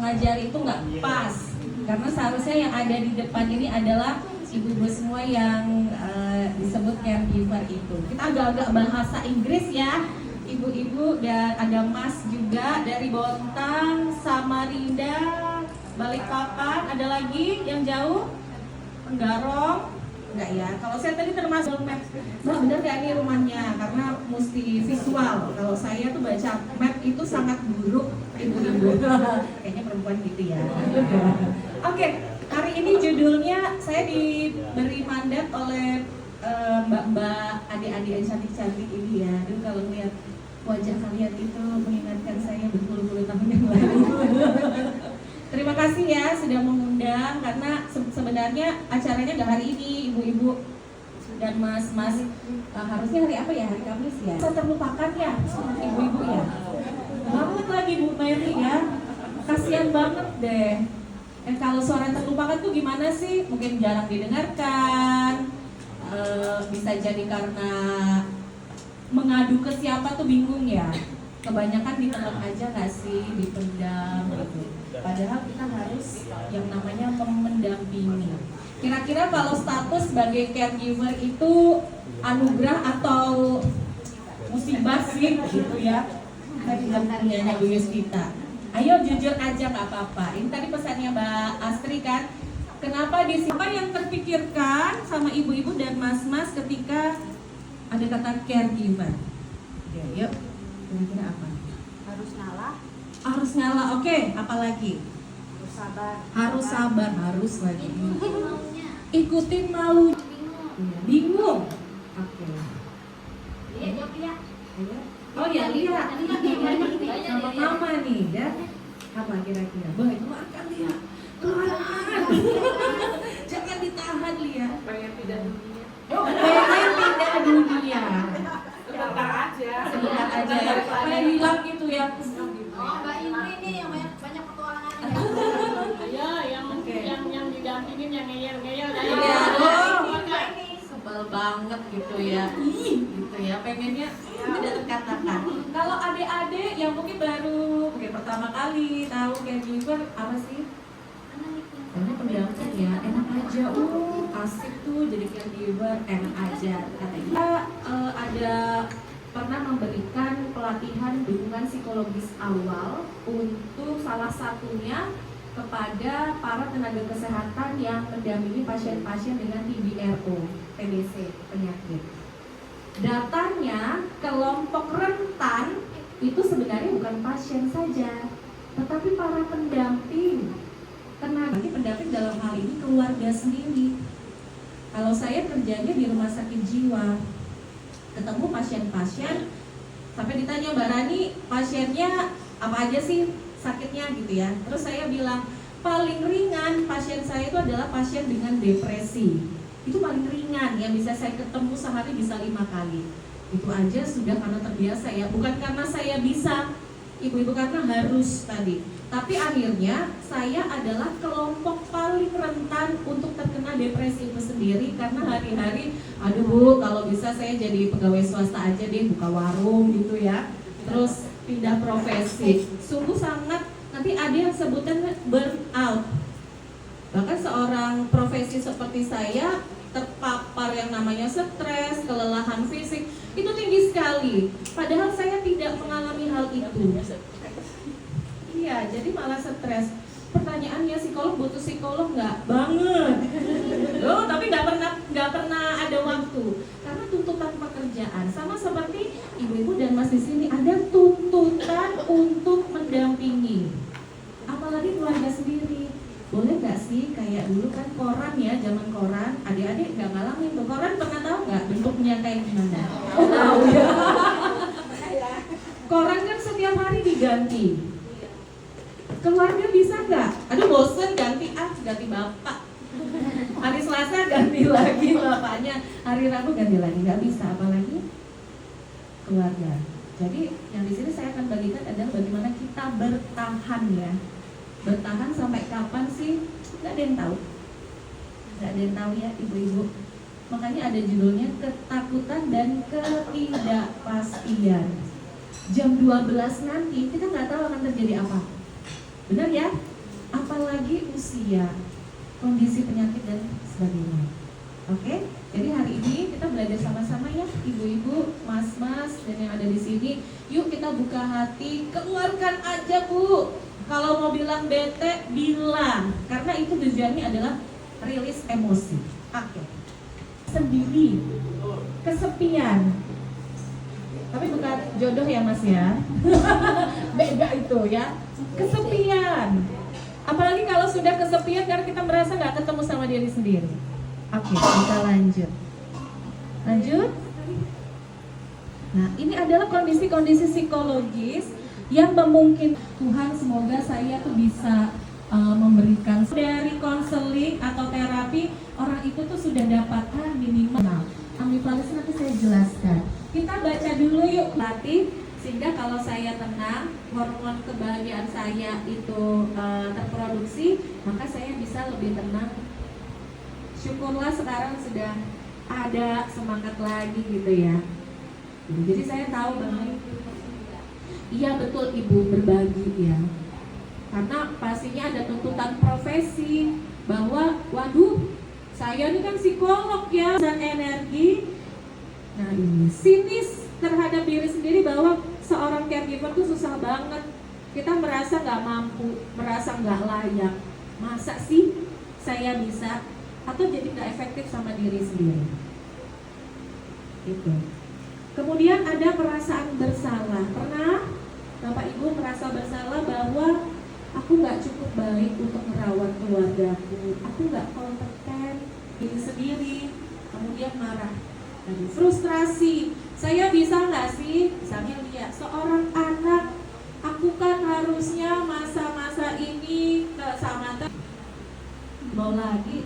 mengajari itu nggak pas, karena seharusnya yang ada di depan ini adalah ibu-ibu semua yang disebut caregiver itu. Kita agak-agak bahasa Inggris ya, ibu-ibu, dan ada Mas juga dari Bontang, Samarinda, Balikpapan. Ada lagi yang jauh? Enggarong? Enggak ya, kalau saya tadi termasuk map. Mbak, bener gak ini rumahnya? Karena mesti visual. Kalau saya tuh baca map itu sangat buruk, ibu-ibu. Kayaknya perempuan gitu ya. Oke, hari ini judulnya saya diberi mandat oleh mbak-mbak, adik-adik yang cantik-cantik ini ya. Aduh, kalau lihat wajah kalian itu mengingatkan saya berpuluh-puluh tahun yang lalu. Terima kasih ya sudah mengundang, karena sebenarnya acaranya nggak hari ini, ibu-ibu dan mas-mas. Harusnya hari apa ya? Hari Kamis ya. Saya terlupakan ya, ibu-ibu ya. Banget lagi Bu Mary ya. Kasihan banget deh. Kalau suara terlupakan tuh gimana sih? Mungkin jarang didengarkan. Bisa jadi karena mengadu ke siapa tuh bingung ya. Kebanyakan ditelan aja nggak sih, dipendam gitu. Padahal kita harus yang namanya mendampingi. Kira-kira kalau status sebagai caregiver itu anugerah atau musibah sih gitu ya? Punyanya Bu Yusvita. Ayo jujur aja, nggak apa-apa. Ini tadi pesannya Mbak Astri kan. Kenapa di sini? Apa yang terpikirkan sama ibu-ibu dan mas-mas ketika ada kata caregiver? Oke, yuk. Kira-kira apa? Harus ngalah. Harus ngalah. Oke, apalagi? Harus sabar. Harus sabar, harus lagi. Ikutin mau. Bingung. Oke. Iya, jawab ya. Oh ya, lihat. Sama mama nih, ya. Apa kira-kira? Bah, itu makan dia. Keluaran. Jangan ditahan, Lia. Pengen pindah dunia. Oh, pengen pindah dunia. Sebentar aja. Sebentar aja ya. Kayak hilang gitu ya. Oh, Mbak ini yang banyak petualangannya. Iya, yang didampingin yang ngeyel-ngeyel. Iya, Oh, sebel banget gitu ya. Gitu ya, pengennya tidak terkatakan. Kalau adik-adik yang mungkin baru pertama kali tahu caregiver apa sih? Karena pendamping ya, enak aja, asik tuh jadi caregiver, enak aja. Kita ada pernah memberikan pelatihan dukungan psikologis awal untuk salah satunya kepada para tenaga kesehatan yang mendampingi pasien-pasien dengan TBRO, TBC, penyakit. Datanya, kelompok rentan itu sebenarnya bukan pasien saja, tetapi para pendamping. Tenaga pendamping dalam hal ini keluarga sendiri. Kalau saya kerjanya di rumah sakit jiwa, ketemu pasien-pasien, sampai ditanya, Mbak Rani, pasiennya apa aja sih sakitnya gitu ya. Terus saya bilang, paling ringan pasien saya itu adalah pasien dengan depresi. Itu paling ringan, yang bisa saya ketemu sehari bisa 5 kali. Itu aja sudah karena terbiasa ya, bukan karena saya bisa, ibu-ibu, karena harus tadi. Tapi akhirnya saya adalah kelompok paling rentan untuk terkena depresi itu sendiri, karena hari-hari, aduh Bu, kalau bisa saya jadi pegawai swasta aja deh, buka warung gitu ya. Terus pindah profesi, sungguh sangat, nanti ada yang sebutannya burnout. Bahkan seorang profesi seperti saya terpapar yang namanya stres, kelelahan fisik, itu tinggi sekali. Padahal saya tidak mengalami hal itu. Iya, jadi malah stres. Pertanyaannya, psikolog butuh psikolog nggak? Banget. Loh, tapi nggak pernah ada waktu karena tuntutan pekerjaan. Sama seperti ibu-ibu dan mas di sini, ada tuntutan untuk mendampingi. Apalagi keluarga sendiri. Boleh nggak sih kayak dulu kan koran ya, zaman koran. Adik-adik nggak ngalamin tuh koran, pernah tahu nggak bentuknya kayak gimana? Oh, tahu ya. Koran kan setiap hari diganti. Keluarga bisa nggak? Aduh bosen, ganti bapak. Hari Selasa ganti lagi bapaknya, hari Rabu ganti lagi, nggak bisa. Apalagi keluarga. Jadi yang di sini saya akan bagikan adalah bagaimana kita bertahan ya. Bertahan sampai kapan sih? Nggak ada yang tahu. Nggak ada yang tahu ya ibu-ibu. Makanya ada judulnya ketakutan dan ketidakpastian. Jam 12 nanti kita nggak tahu akan terjadi apa. Benar ya? lagi usia, kondisi penyakit dan sebagainya. Oke, jadi hari ini kita belajar sama-sama ya, ibu-ibu, mas-mas, dan yang ada di sini. Yuk kita buka hati, keluarkan aja Bu. Kalau mau bilang bete, bilang, karena itu tujuannya adalah rilis emosi. Oke. Sendiri, kesepian. Tapi bukan jodoh ya Mas ya. Beda itu ya. Kesepian. Apalagi kalau sudah kesepian karena kita merasa nggak ketemu sama diri sendiri. Oke, kita lanjut. Lanjut. Nah, ini adalah kondisi-kondisi psikologis yang memungkinkan Tuhan semoga saya tuh bisa memberikan dari konseling atau terapi orang itu tuh sudah dapatkan minimal. Ambivalens nanti saya jelaskan. Kita baca dulu yuk latih sehingga kalau saya tenang, hormon kebahagiaan saya itu terproduksi, maka saya bisa lebih tenang. Syukurlah sekarang sudah ada semangat lagi gitu ya. Jadi saya tahu banget. Iya betul Ibu, berbagi ya. Karena pastinya ada tuntutan profesi bahwa waduh, saya ini kan psikolog ya, dan energi. Nah ini sinis terhadap diri sendiri bahwa seorang caregiver tuh susah banget. Kita merasa nggak mampu, merasa nggak layak. Masa sih saya bisa? Atau jadi nggak efektif sama diri sendiri. Itu. Kemudian ada perasaan bersalah. Pernah Bapak Ibu merasa bersalah bahwa aku nggak cukup baik untuk merawat keluargaku, aku nggak kompeten diri sendiri, kemudian marah, frustrasi. Saya bisa nggak sih? Misalnya lihat seorang anak, aku kan harusnya masa-masa ini sama lo lagi,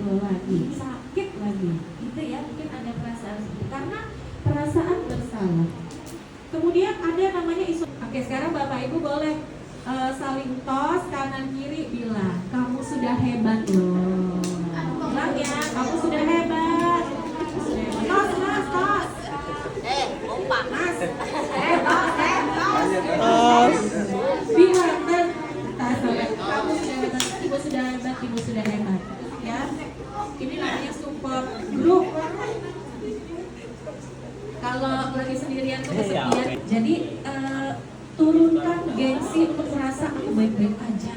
sakit lagi, gitu ya. Mungkin ada perasaan seperti itu karena perasaan bersalah. Kemudian ada namanya isu. Oke, sekarang Bapak Ibu boleh saling tos kanan kiri bilang kamu sudah hebat loh. Bilang ya, kamu sudah hebat. Tos, tos. Opa. Mas. Tos. Bilang kan. Kamu sudah hebat, ibu sudah hebat, ibu sudah hebat. Ya. Ini namanya support group. Kalau lagi sendirian tuh kesepian. Jadi turunkan gengsi untuk merasa aku baik-baik aja.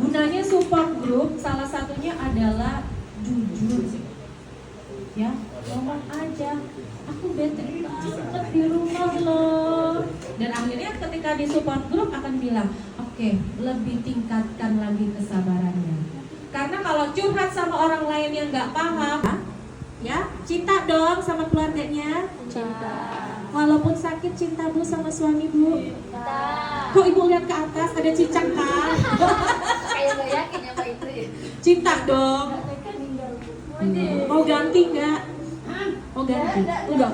Gunanya support group salah satunya adalah jujur. Ya, ngomong aja. Aku bete banget di rumah loh. Dan akhirnya ketika di support group akan bilang, oke, lebih tingkatkan lagi kesabarannya. Karena kalau curhat sama orang lain yang nggak paham, ya, cinta dong sama keluarganya. Cinta. Walaupun sakit, cinta Bu sama suami Bu. Cinta. Kok Ibu lihat ke atas ada cicak kan? Kayak gak yakin ya Pak itu ya. Cinta dong. Mau ganti nggak? Mau ganti? Enggak.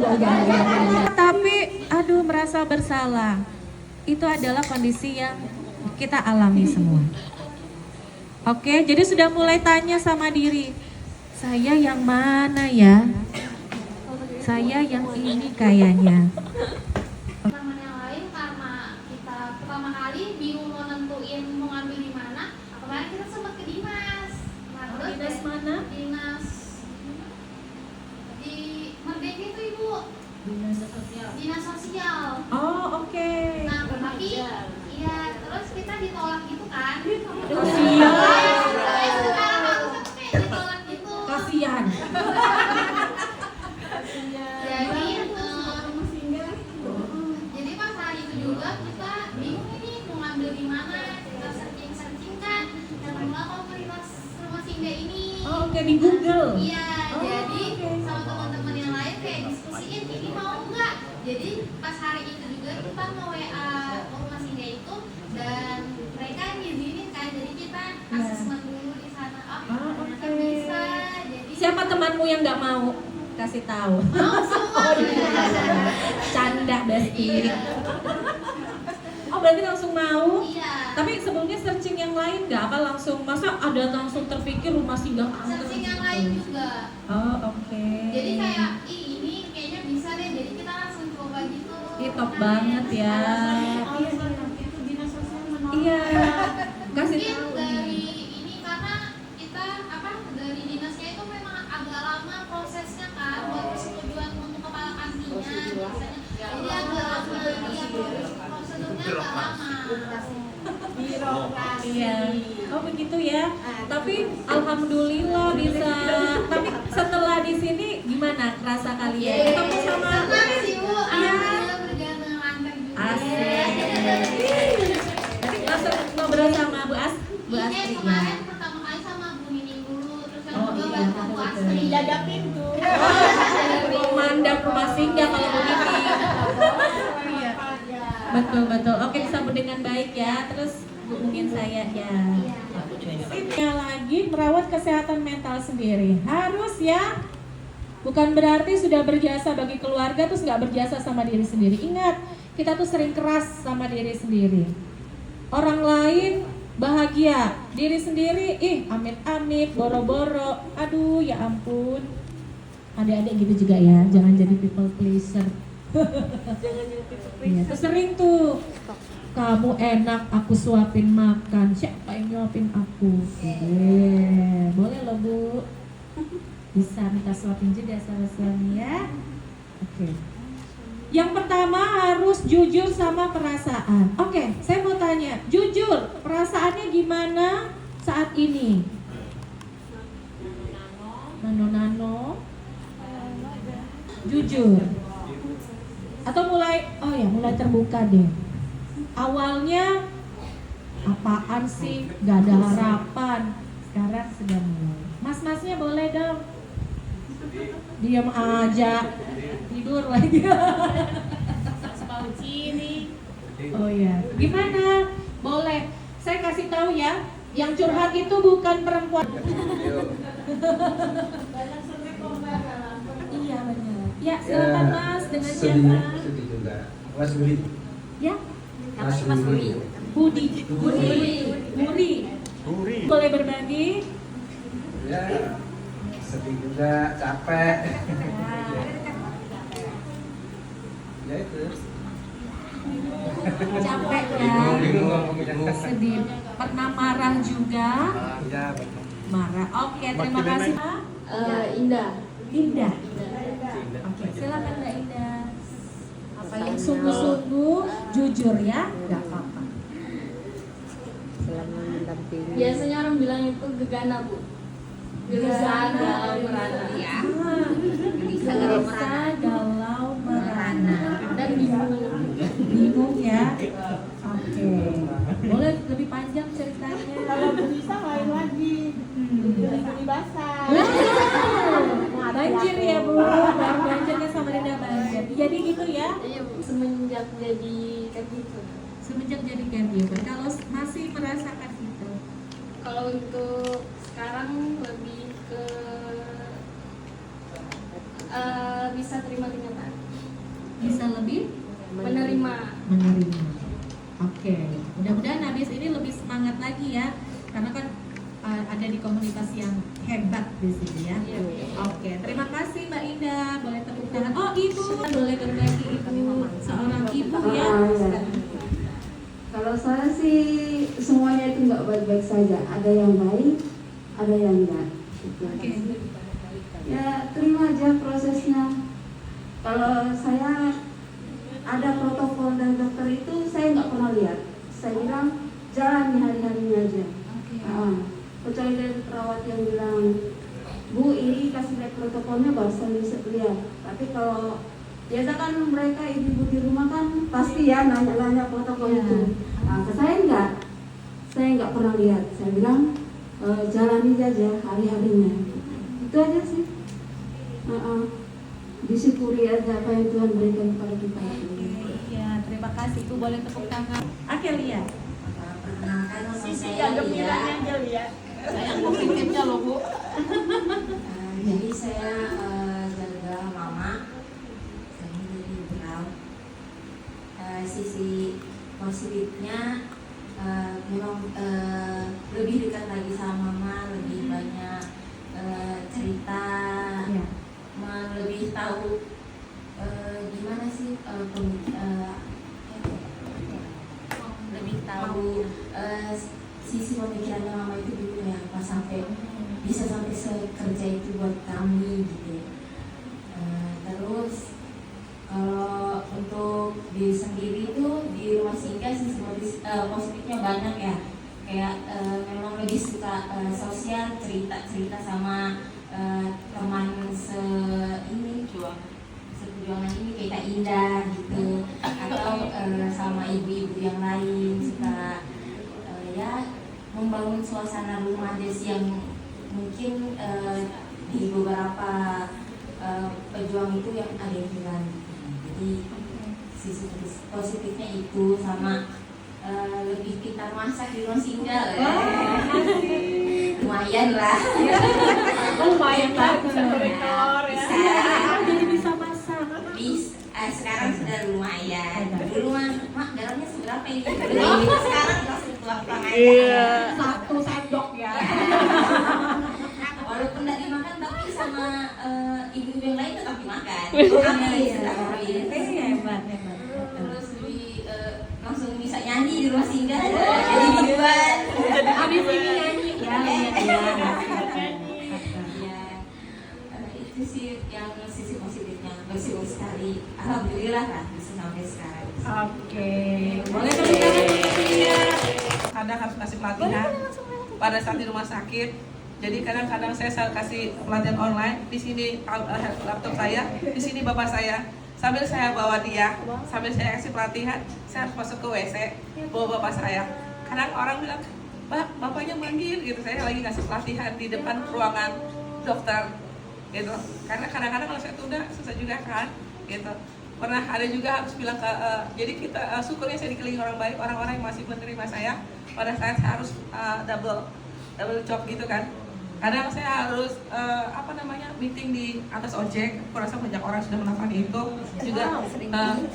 Tapi aduh merasa bersalah. Itu adalah kondisi yang kita alami semua. Oke, jadi sudah mulai tanya sama diri. Saya yang mana ya? Saya yang ini kayaknya. Teman yang lain karena kita pertama kali bingung mau nentuin mau ngambil di mana. Kemarin kita sempat ke dinas. Nah, terus Dinas mana? Dinas di Merdeka itu Ibu. Dinas sosial. Oh oke. Nah, tapi iya terus kita ditolak gitu kan. Kasian. Sekarang harusnya tuh kayak ditolak gitu. Kasian. Jadi pas hari itu juga kita bingung ini mau ngambil di mana. Kita searching kan ketemulah komunitas rumah singgah ini. Oh oke, di Google. Iya, Oh, jadi oke. sama teman-teman yang lain kayak diskusiin ini mau nggak. Jadi pas hari itu juga kita nge-WA rumah singgah itu dan mereka ngizinin kan. Jadi kita asesmen dulu di sana. Oh, ternyata oke. bisa. Jadi Siapa temanmu yang nggak mau? Kasih tahu. mau semua. Canda Besti. Oh berarti langsung mau? Iya. Tapi sebelumnya searching yang lain nggak? Apa langsung masa ada langsung terpikir rumah singgah angker Searching yang gitu? lain juga. Oh oke. Jadi kayak ini kayaknya bisa deh. Jadi kita langsung coba gitu. Ih, top banget ya. Iya. Kasih Mungkin tahu. dari Iya. Oh begitu ya. Tapi alhamdulillah bisa. Tapi setelah di sini gimana kerasa kalian? Ketemu sama Senang sih Bu, Iya. alhamdulillah berjalan dengan lancar juga. Asik. Tadi langsung ngobrol sama Bu Iya, Astri. kemarin pertama kali sama Bu Nining dulu, terus yang Oh, kedua iya, baru Bu Astri. Jaga pintu. Memandang rumah singgah kalau begini. Iya. Betul. Oke, disambut dengan baik ya. Terus hubungin saya ya. Tipsnya lagi merawat kesehatan mental sendiri. Harus ya. Bukan berarti sudah berjasa bagi keluarga terus nggak berjasa sama diri sendiri. Ingat, kita tuh sering keras sama diri sendiri. Orang lain bahagia, diri sendiri amit-amit, boro-boro. Aduh, ya ampun. Adik-adik gitu juga ya, jangan jadi people pleaser. Jangan jadi people Iya, pleaser. terus sering tuh kamu enak aku suapin makan, siapa yang nyuapin aku? Boleh loh Bu, bisa minta suapin juga sama suami ya. Oke. Yang pertama harus jujur sama perasaan. Oke, saya mau tanya, jujur perasaannya gimana saat ini? Nano. Jujur. Atau mulai terbuka deh. Awalnya apaan sih, gak ada harapan. Sekarang sudah mulai. Mas-masnya boleh dong. Diam aja, tidur lagi. Oh ya, gimana? Boleh. Saya kasih tahu ya, yang curhat itu bukan perempuan. Iya benar. Ya silakan Mas, dengan siapa? Sedih juga. Mas Budi. Ya, Mas Budi. Budi. Boleh berbagi? Ya, sedih juga, capek. Ya itu. Capek ya, Bingung ngomongnya. sedih, pernah marah juga, Ya, betul. marah. Oke, terima kasih. Indah. Indah. Oke, silakan Mbak Indah. Apa yang sungguh-sungguh, jujur ya, nggak apa-apa. Biasanya orang bilang itu gegana Bu. Gelisah galau merana. Gelisah, galau, merana, Dan bingung. bingung ya. Oke, boleh lebih panjang ceritanya. Kalau gelisah lain lagi. Beli basah. Wah, banjir ya Bu, baru banjirnya sama Rina banjir. Jadi gitu ya. Iya Bu, semenjak jadi kayak gitu. Semenjak jadi caregiver, kalau masih merasakan itu, Kalau untuk sekarang lebih ke bisa terima kenyataan, bisa lebih menerima. menerima. Oke, mudah-mudahan habis ini lebih semangat lagi ya, karena kan ada di komunitas yang hebat di sini ya. Iya. Oke, terima kasih Mbak Indah, boleh tepuk tangan. Oh Ibu, boleh berbagi Ibu, seorang ibu ya. Kalau saya sih semuanya itu nggak baik-baik saja. Ada yang baik, ada yang enggak. Gitu. Oke. Ya terima aja prosesnya. Kalau saya ada protokol dari dokter itu saya nggak pernah lihat. Saya bilang jalani hari-harinya aja. Oke. Kecuali dari perawat yang bilang, Bu ini kasih lihat protokolnya baru saya bisa lihat. Tapi kalau biasa kan mereka ibu-ibu di rumah kan pasti ya nanya-nanya protokol Ya. itu. Nah, ke saya nggak pernah lihat. Saya bilang jalani aja hari-harinya. Itu aja sih. Disyukuri aja apa yang Tuhan berikan kepada kita. Ya, terima kasih Ibu, boleh tepuk tangan. Akelia. Sisi yang gembiranya aja lihat. Saya mau pikirnya loh Bu. Jadi saya jaga mama, saya jadi berat. Sisi positifnya memang lebih dekat lagi sama mama, lebih banyak cerita, Ya. lebih tahu gimana sih lebih tahu sisi pemikirannya mama itu gitu ya, pas sampai bisa sampai sekerja itu buat kami gitu. Terus kalau untuk diri sendiri itu di rumah singgah sisi positifnya banyak ya. lebih suka sosial, cerita sama teman seperjuangan ini kayak Kak Indah gitu, atau sama ibu-ibu yang lain suka ya membangun suasana rumah des yang mungkin di beberapa pejuang itu yang ada yang hilang. Jadi sisi positifnya itu sama lebih pintar masak di rumah singgah. Lumayan lah. Lumayan lah, bisa rekor ya. Bisa. Bisa masak. Sekarang sudah lumayan. Dulu mak garamnya seberapa ini? Sekarang langsung tuang aja. Satu sendok ya. Walaupun tidak dimakan tapi sama ibu-ibu yang lain tetap dimakan. Hebat. Terus langsung bisa nyanyi di rumah singgah. Jadi biduan. Habis ini nyanyi ya. Itu sih yang sisi positifnya, bersyukur sekali. Alhamdulillah lah bisa sampai sekarang. Oke. Boleh tepuk tangan. Kadang harus kasih pelatihan pada saat di rumah sakit. Jadi kadang-kadang saya kasih pelatihan online. Di sini laptop saya, di sini bapak saya. Sambil saya bawa dia, sambil saya kasih pelatihan, saya harus masuk ke WC, bawa bapak saya. Kadang orang bilang, "Mbak, bapaknya manggil," gitu. Saya lagi ngasih pelatihan di depan ruangan dokter, gitu. Karena kadang-kadang kalau saya tunda susah juga kan, gitu. Pernah ada juga harus bilang ke, jadi kita syukurnya saya dikelilingi orang baik, orang-orang yang masih menerima saya. Pada saat saya harus double job gitu kan. Kadang saya harus meeting di atas ojek. Aku rasa banyak orang sudah melakukan itu juga.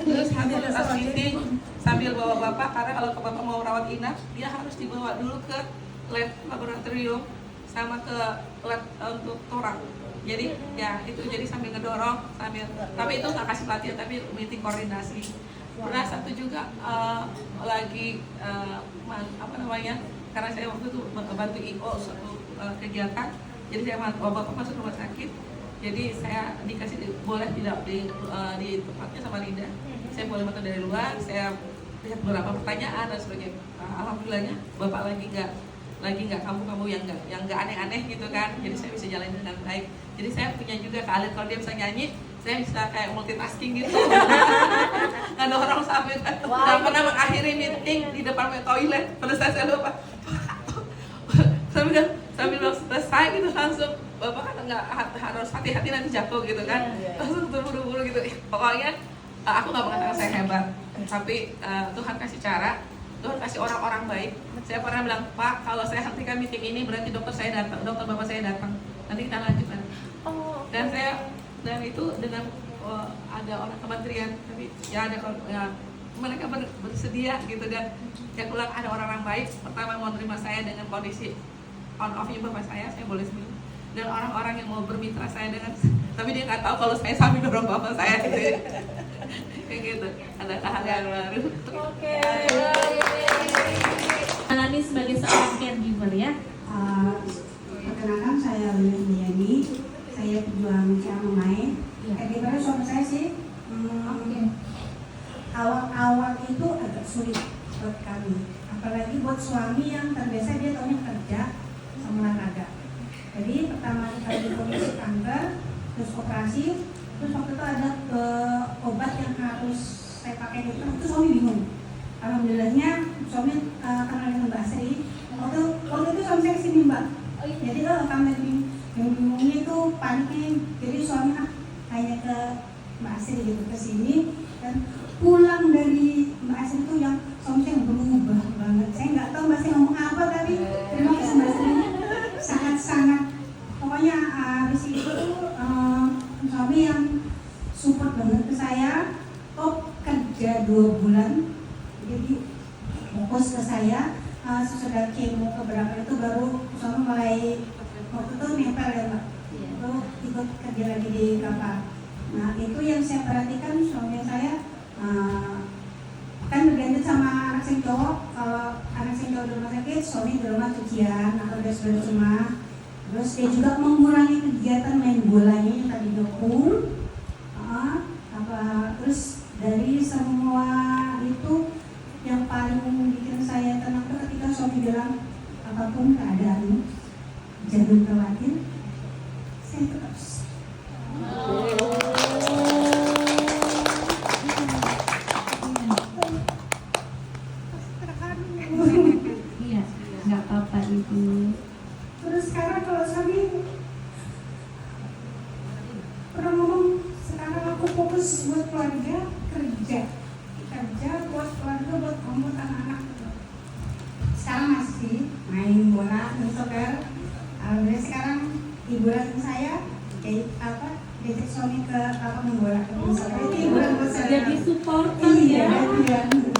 Terus sambil meeting sambil bawa bapak, karena kalau ke bapak mau rawat inap, dia harus dibawa dulu ke lab laboratorium sama ke lab untuk torak. Jadi ya itu jadi sambil ngedorong tapi itu nggak kasih pelatihan tapi meeting koordinasi. Pernah satu juga karena saya waktu itu bantu IO suatu kegiatan, jadi saya bapak masuk rumah sakit, jadi saya dikasih boleh tidak di tempatnya sama Linda, saya boleh bantu dari luar, saya lihat beberapa pertanyaan dan sebagainya. Alhamdulillahnya bapak lagi nggak kamu yang nggak aneh-aneh gitu kan, jadi saya bisa jalan dengan baik. Jadi saya punya juga keahlian, kalau dia bisa nyanyi, saya bisa kayak multitasking gitu. Nggak ada orang sampai nggak pernah mengakhiri meeting di depan toilet, pada saat saya lupa sambil selesai gitu langsung bapak kan nggak harus hati-hati nanti jatuh gitu kan, langsung terburu-buru gitu. Pokoknya aku nggak mengatakan saya hebat, tapi Tuhan kasih cara, Tuhan kasih orang-orang baik. Saya pernah bilang, Pak, kalau saya hentikan meeting ini berarti dokter bapak saya datang, nanti kita lanjutkan. Dan itu dengan ada orang kementerian, tapi ya ada mereka bersedia gitu, dan yang pulang ada orang-orang baik. Pertama mau menerima saya dengan kondisi on off-nya bapak saya boleh sembuh. Dan orang-orang yang mau bermitra saya dengan, tapi dia nggak tahu kalau saya sambil dorong bapak saya gitu. Kayak gitu, ada keahlian baru. Oke. Alani sebagai seorang caregiver ya. Perkenalkan, saya Lili Diani, saya pejuang Ciamai. Caregiver suami saya sih. Awal-awal itu agak sulit buat kami, apalagi buat suami yang terbiasa dia tahunya kerja sama olahraga. Jadi pertama kali kondisi kanker, terus operasi, terus waktu itu ada obat yang harus saya pakai itu suami bingung. Alhamdulillahnya suami kenal dengan Mbak Sri. Waktu itu suami saya kesini Mbak. Jadi kami bingungnya itu paniknya. Jadi suami tanya ke Mbak Sri gitu kesini, dan pulang dari Mbak Sri itu yang suami saya berubah banget. Saya nggak tahu Mbak Sri ngomong apa, tapi terima kasih Mbak Sri. Sangat-sangat, pokoknya habis itu suami yang support banget ke saya. Kerja 2 bulan, jadi fokus ke saya. Sesudah kemo keberapa itu baru suami mulai waktu itu nempel ya Mbak, itu ikut kerja lagi di kapal. Nah itu yang saya perhatikan, suami saya kan berganti sama anak saya cowok. Kalau anak saya cowok di rumah sakit, suami di rumah cucian atau beres-beres rumah. Terus dia juga mengurangi kegiatan main bolanya yang tadi pool. Terus dari semua itu yang paling bikin saya tenang itu ketika suami bilang, apapun keadaanmu, jangan khawatir, saya tetap Iya, nggak apa-apa Ibu. Terus sekarang kalau suami pernah ngomong, sekarang aku fokus buat keluarga, kerja buat keluarga, buat kamu, buat anak-anak. Sekarang masih main bola, main soccer. Alhamdulillah sekarang hiburan saya kayak apa? Diajak suami ke apa main bola, ke soccer. Itu hiburan buat saya. Jadi supporter Iya, ya. iya. Itu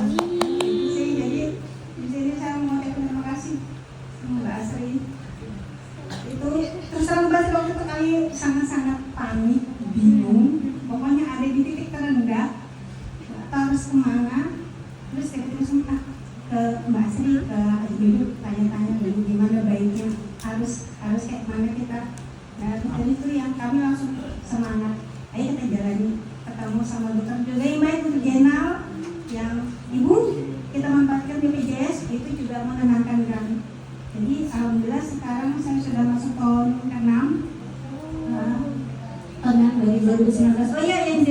sih, jadi di sini saya mau terima kasih sama Mbak Asri. Itu terus terang banget waktu itu kali sangat-sangat panik, bingung, pokoknya ada di titik terendah, nggak tahu harus kemana. Terus tiba-tiba sempat ke Mbak Asri, ke ibu tanya-tanya gimana baiknya, harus kayak mana kita. Dan itu yang kami langsung semangat, ayo kita jalani, ketemu sama dokter juga yang baik untuk Jenal, yang ibu kita manfaatkan BPJS, itu juga menenangkan kami. Jadi alhamdulillah sekarang saya sudah masuk tahun ke-6, tahun dari 2019. Oh iya, yang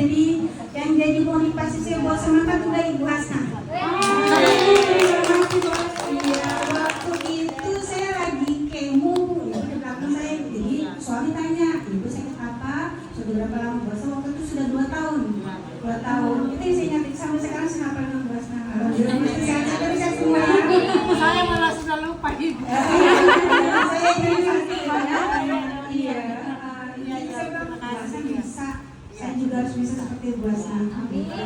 jadi motivasi saya buat semangat juga Ibu Hasna. Iya, waktu itu saya lagi kemo, ibu di belakang saya. Jadi suami tanya, ibu sakit apa? Sudah berapa lama? Bahasa waktu itu sudah 2 tahun. 2 tahun. Itu yang saya nyatik sampai sekarang saya hafal dengan Bu Hasna. Alhamdulillah masih sehat dari saya semua. Saya malah sudah lupa Ibu. Saya jadi sakit banyak. Iya. Saya bilang, saya bisa. Saya juga harus bisa seperti Bu Hasna.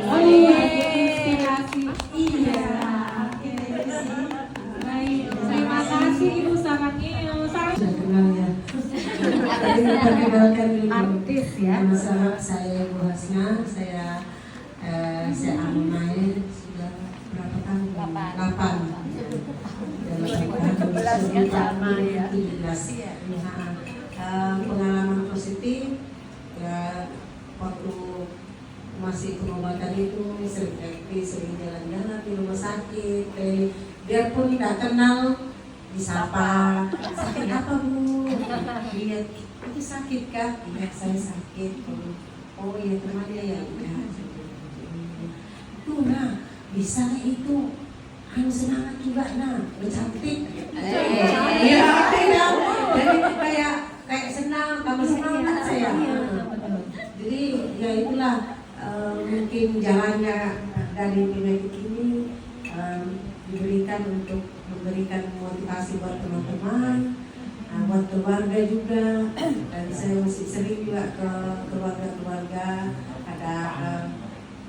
Oh iya, inspirasi. Iya. Baik, terima kasih Ibu sarannya. Sudah kenal ya. Tadi memperkenalkan dulu. Artis ya. Nama saya Ibu Hasna, saya alumni sudah berapa tahun? 8. Pengalaman positif ya, waktu masih pengobatan itu sering jalan-jalan di rumah sakit, biarpun tidak kenal disapa, sakit apa Bu? Lihat itu sakit kah? Iya saya sakit. Oh iya temannya ya udah. Tuh nah bisa itu. Ayo semangat juga nah, udah cantik. Iya, jadi kayak senang, tambah semangat saya. Jadi ya itulah mungkin jalannya dari penyakit ini diberikan untuk memberikan motivasi buat teman-teman, buat keluarga juga. Dan saya masih sering juga ke keluarga-keluarga, ada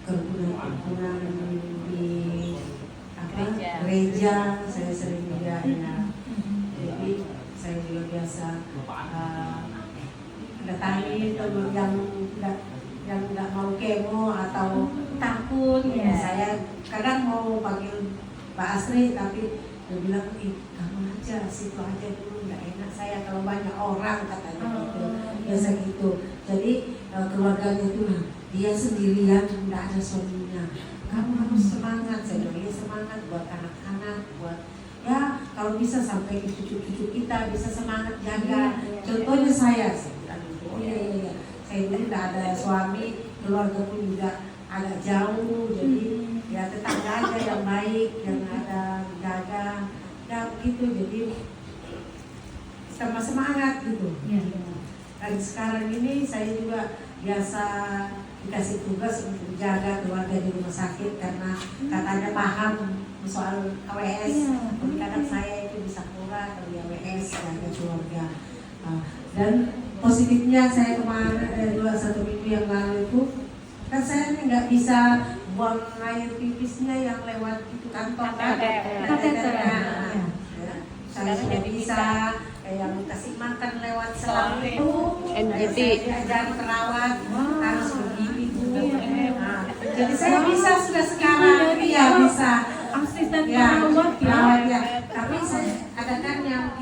kerukunan di gereja, saya sering juga ya. Jadi saya juga biasa datangi teman yang nggak mau kemo atau takut. Saya kadang mau panggil Pak Asri tapi dia bilang kamu aja situ aja dulu, nggak enak saya kalau banyak orang katanya gitu. Biasa gitu. Jadi keluarganya itu dia sendirian, nggak ada suaminya. Kamu harus semangat, saya bilang semangat buat anak-anak, buat ya kalau bisa sampai ke cucu-cucu kita bisa semangat jaga. Contohnya saya bilang oh iya, saya dulu tidak ada suami, keluarga pun juga agak jauh, jadi ya tetangga aja yang baik, yang ada jaga, ya begitu. Jadi sama semangat gitu. Dan sekarang ini saya juga biasa dikasih tugas untuk jaga keluarga di rumah sakit karena katanya paham soal AWS. Kadang saya itu bisa kurang dari AWS jaga keluarga. Dan positifnya saya kemarin 1 minggu yang lalu itu kan saya nggak bisa buang air pipisnya yang lewat itu kantong kan. Saya sudah bisa yang kasih makan lewat selang itu. NGT. Saya diajari perawat harus begini Bu. Jadi saya bisa sudah sekarang, iya bisa. Asisten Ya, perawat perawat ya. ya. Tapi saya ada kan yang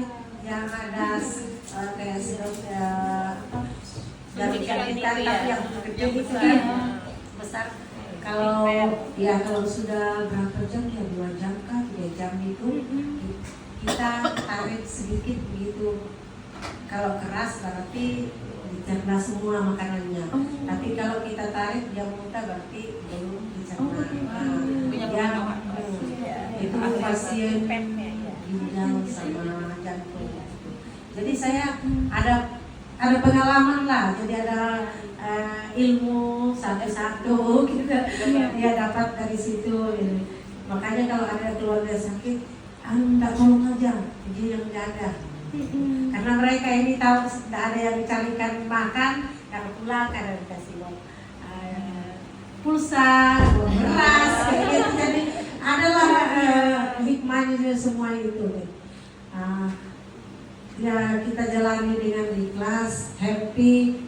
ada kayak sirup dari kita tapi yang kecil itu kan besar. Kalau sudah berapa jam ya 2 jam kan 3 jam itu kita tarik sedikit begitu. Kalau keras berarti dicerna semua makanannya. Tapi kalau kita tarik dia muntah berarti belum dicerna. Itu pasien ginjal sama jantung. Jadi saya ada pengalaman lah. Jadi ada ilmu satu-satu gitu. Dia dapat dari situ. Gitu. Makanya kalau ada keluarga sakit, enggak tolong aja, dia yang jaga. Karena mereka ini tahu tidak ada yang dicarikan makan, kalau pulang kadang dikasih pulsa, beras, kayak gitu. Jadi adalah hikmahnya semua itu. Ya kita jalani dengan ikhlas, happy.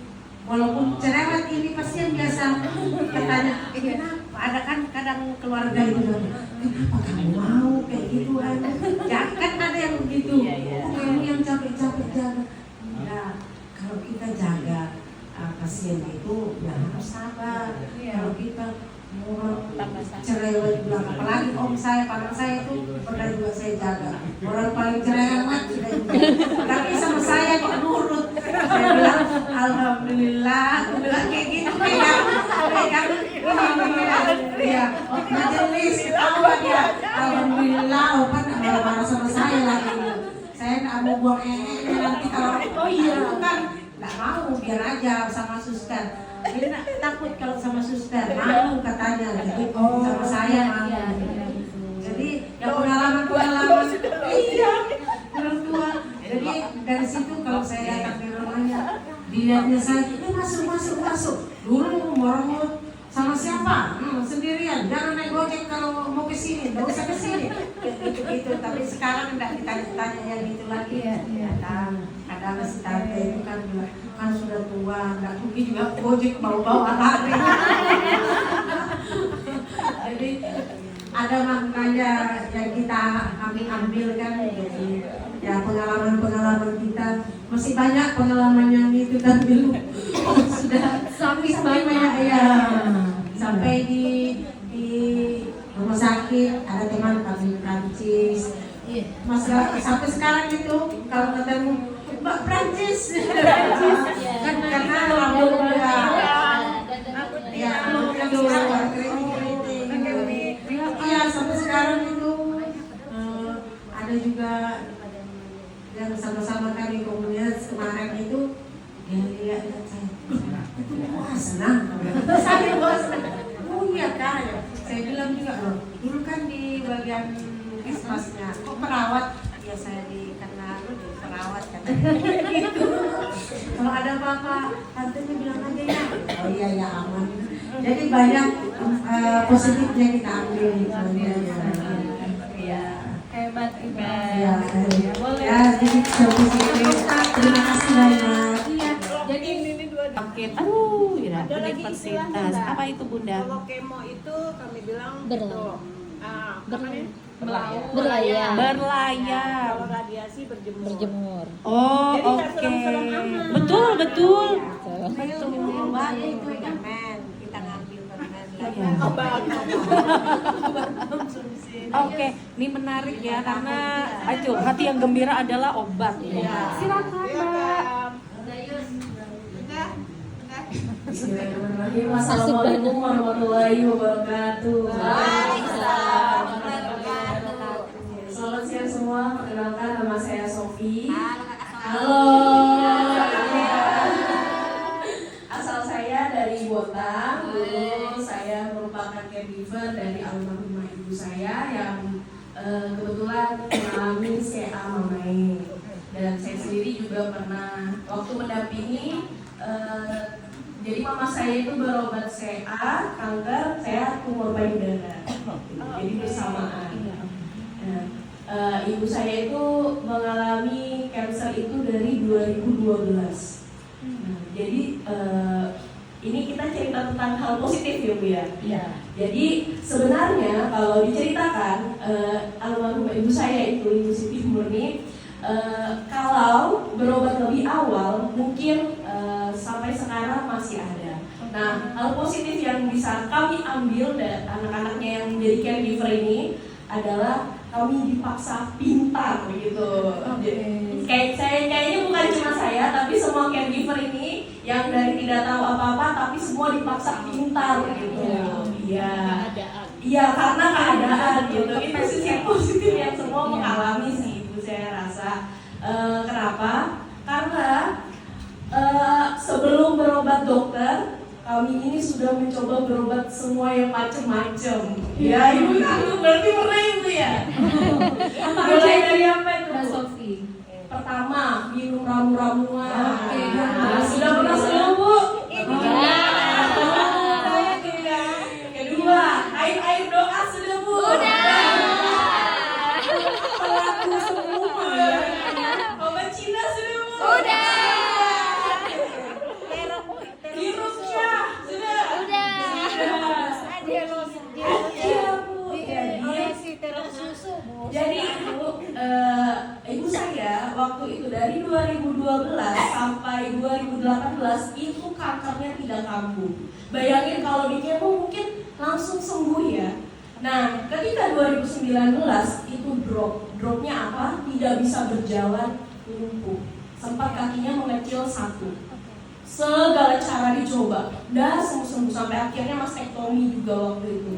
Walaupun cerewet ini pasien biasa katanya, kenapa? Ada kan kadang keluarga itu, kenapa kamu mau kayak gitu kan? Kan ada yang begitu. Kamu yang capek-capek jaga. Ya, kalau kita jaga pasien itu ya harus sabar. Kalau kita mau cerewet bilang, apalagi om saya, paman saya itu pernah juga saya jaga. Orang paling cerewet sudah juga. Tapi sama saya kok nurut. Saya bilang alhamdulillah, aku bilang kayak gitu kayak ya majelis ketawa dia. Alhamdulillah, obat nggak marah-marah sama saya lagi. Saya nggak mau buang nanti kalau kan nggak mau, biar aja sama suster. Dia takut kalau sama suster, mau katanya. Jadi sama saya mau. Jadi yang pengalaman iya orang tua. Jadi dari situ kalau saya datang ke rumahnya, dilihatnya saya, masuk. Dulu mau sama siapa? Sendirian. Jangan naik gojek kalau mau ke sini, nggak usah ke sini. Gitu. Tapi sekarang enggak ditanya-tanya yang itu lagi. Ada si tante itu kan sudah tua, nggak mungkin juga gojek bawa-bawa lari. Jadi ada maknanya yang kita ambil kan. Jadi ya pengalaman kita masih banyak pengalaman yang itu kan dulu sudah sampai banyak ya. Sampai di rumah sakit ada teman kami Prancis, masalah sampai sekarang itu kalau ketemu Mbak Prancis, kan karena lambung ya sampai sekarang itu ada juga yang sama-sama kami komunitas kemarin itu dia lihat saya itu senang saya oh iya kan saya bilang juga loh dulu kan di bagian kesmasnya kok perawat ya saya karena perawat kan gitu kalau ada apa-apa tantenya bilang aja ya oh iya ya aman jadi banyak positifnya kita ambil ya Hebat ya jadi terima kasih banyak. Jadi Paket, aduh, ya, universitas. Apa itu Bunda? Kalau kemo itu kami bilang Berlayar. Kalau radiasi berjemur. Oh, oke. Betul. Betul. Obatnya itu permen, kita ngambil permen lagi. Oke, ini menarik ya karena hati yang gembira adalah obat. Silakan, Mbak. Assalamualaikum warahmatullahi wabarakatuh. Selamat siang semua, perkenalkan nama saya Sofi. Halo. Asal saya dari Botang. Dulu saya merupakan caregiver dari almarhumah ibu saya yang kebetulan mengalami CA Mamai. Dan saya sendiri juga pernah waktu mendampingi jadi mama saya itu berobat CA, kanker, saya tumor payudara. Jadi bersamaan. Nah, ibu saya itu mengalami kanker itu dari 2012. Nah, jadi ini kita cerita tentang hal positif ya Bu ya. Iya. Jadi sebenarnya kalau diceritakan almarhum ibu saya itu Ibu Siti Murni kalau berobat lebih awal mungkin sampai sekarang masih ada. Nah, hal positif yang bisa kami ambil dari anak-anaknya yang menjadi caregiver ini adalah kami dipaksa pintar gitu. Kayaknya bukan cuma saya, tapi semua caregiver ini yang dari tidak tahu apa-apa tapi semua dipaksa pintar gitu. Iya, karena keadaan gitu. Itu sisi positif yang semua mengalami sih, Ibu, saya rasa. Kenapa? Karena sebelum berobat dokter, kami ini sudah mencoba berobat semua yang macam-macam. Ya, Ibu tahu, berarti pernah Ibu ya? Mulai dari apa itu? Mbak Sofi. Pertama, minum ramu-ramuan. Nah, sudah pernah semua, Bu? Kedua, air doa sudah, Bu? Pelaku semua. Obat Cina sudah, Bu? Hirupnya sudah? Jadi ibu saya waktu itu dari 2012 sampai 2018 itu kankernya tidak kambuh. Bayangin kalau di kemo mungkin langsung sembuh ya. Nah, ketika 2019 itu dropnya apa? Tidak bisa berjalan, lumpuh. Sempat kakinya mengecil satu. Segala cara dicoba, dah sembuh sampai akhirnya mastektomi juga waktu itu.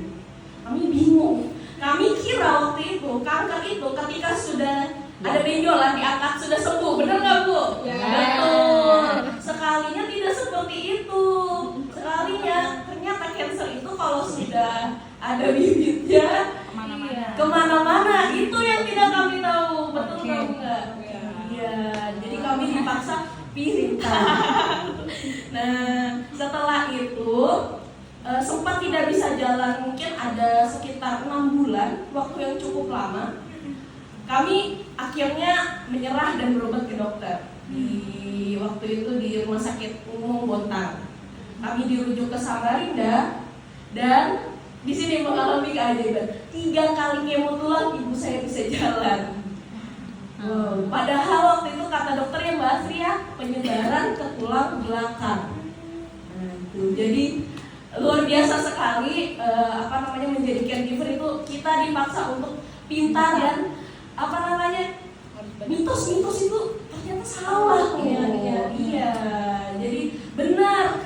Kami bingung. Kami kira waktu itu kanker itu ketika sudah ada benjolan diangkat sudah sembuh, benar nggak, Bu? Ya. Betul. Sekalinya tidak seperti itu. Sekalinya ternyata cancer itu kalau sudah ada bibitnya kemana-mana. Itu yang tidak kami tahu. Betul nggak? Iya. Jadi kami dipaksa pintar. Nah, setelah itu sempat tidak bisa jalan, mungkin ada sekitar 6 bulan, waktu yang cukup lama. Kami akhirnya menyerah dan berobat ke dokter. Di waktu itu di Rumah Sakit Umum Bontang. Kami dirujuk ke Samarinda dan di sini mengalami keajaiban. 3 kali kemo tulang ibu saya bisa jalan. Padahal waktu itu kata dokternya Mbak Asri ya, penyebaran ke tulang belakang. Nah, itu. Jadi luar biasa sekali menjadi caregiver itu kita dipaksa untuk pintar dan mitos-mitos itu ternyata salah ya. Iya. Jadi benar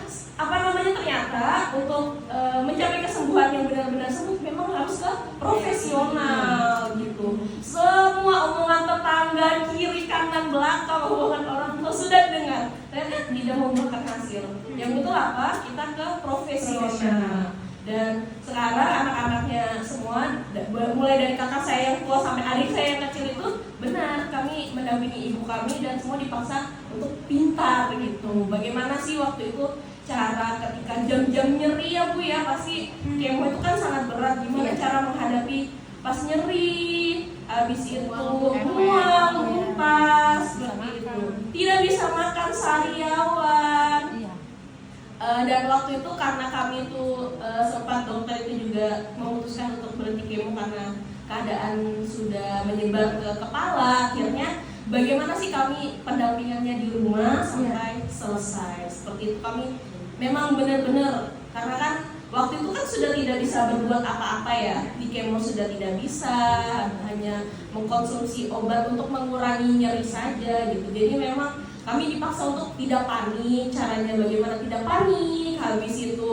ternyata untuk mencapai kesembuhan yang benar-benar sembuh memang harus ke profesional gitu. Semua omongan tetangga kiri kanan belakang, omongan orang tua sudah dengar, ternyata tidak membuahkan hasil. Yang betul apa? Kita ke profesional. Dan sekarang anak-anaknya semua, mulai dari kakak saya yang tua sampai adik saya yang kecil itu, benar kami mendampingi ibu kami dan semua dipaksa untuk pintar gitu. Bagaimana sih waktu itu cara ketika jam-jam nyeri ya Bu ya, pasti kemo itu kan sangat berat. Gimana cara menghadapi pas nyeri, habis itu mual, muntah, seperti itu. Tidak bisa makan sariawan. Dan waktu itu karena kami itu sempat dokter itu juga memutuskan untuk berhenti kemo karena keadaan sudah menyebar ke kepala. Akhirnya bagaimana sih kami pendampingannya di rumah sampai selesai. Seperti itu kami memang benar-benar, karena kan waktu itu kan sudah tidak bisa berbuat apa-apa ya. Di kemo sudah tidak bisa, hanya mengkonsumsi obat untuk mengurangi nyeri saja gitu. Jadi memang kami dipaksa untuk tidak panik. Caranya bagaimana tidak panik? Habis itu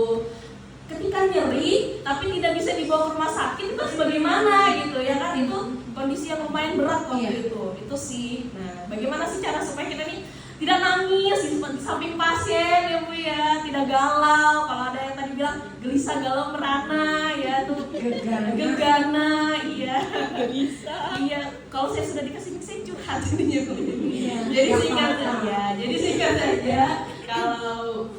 ketika nyeri tapi tidak bisa dibawa ke rumah sakit, itu harus bagaimana gitu ya kan? Itu kondisi yang lumayan berat waktu itu sih. Nah, bagaimana sih cara supaya kita nih tidak nangis di samping pasien ya Bu ya, tidak galau. Kalau ada yang tadi bilang gelisah, galau, merana ya tuh, gegana, iya. Iya, kalau saya sudah dikasih mix saya curhat jadinya Bu. Jadi singkat saja, kalau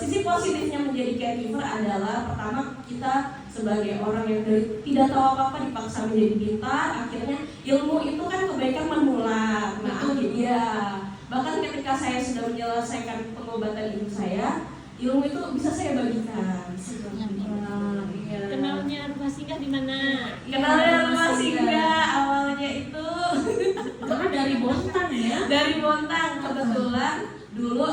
sisi positifnya menjadi caregiver adalah pertama kita sebagai orang yang dari tidak tahu apa-apa dipaksa menjadi pintar, akhirnya ilmu itu kan kebaikan menular. Nah, akhirnya bahkan ketika saya sudah menyelesaikan pengobatan ibu saya, ilmu itu bisa saya bagikan. Kenalnya rumah singgah di mana? Kenalnya rumah singgah awalnya itu karena dari Bontang ya. Dari Bontang kebetulan Dulu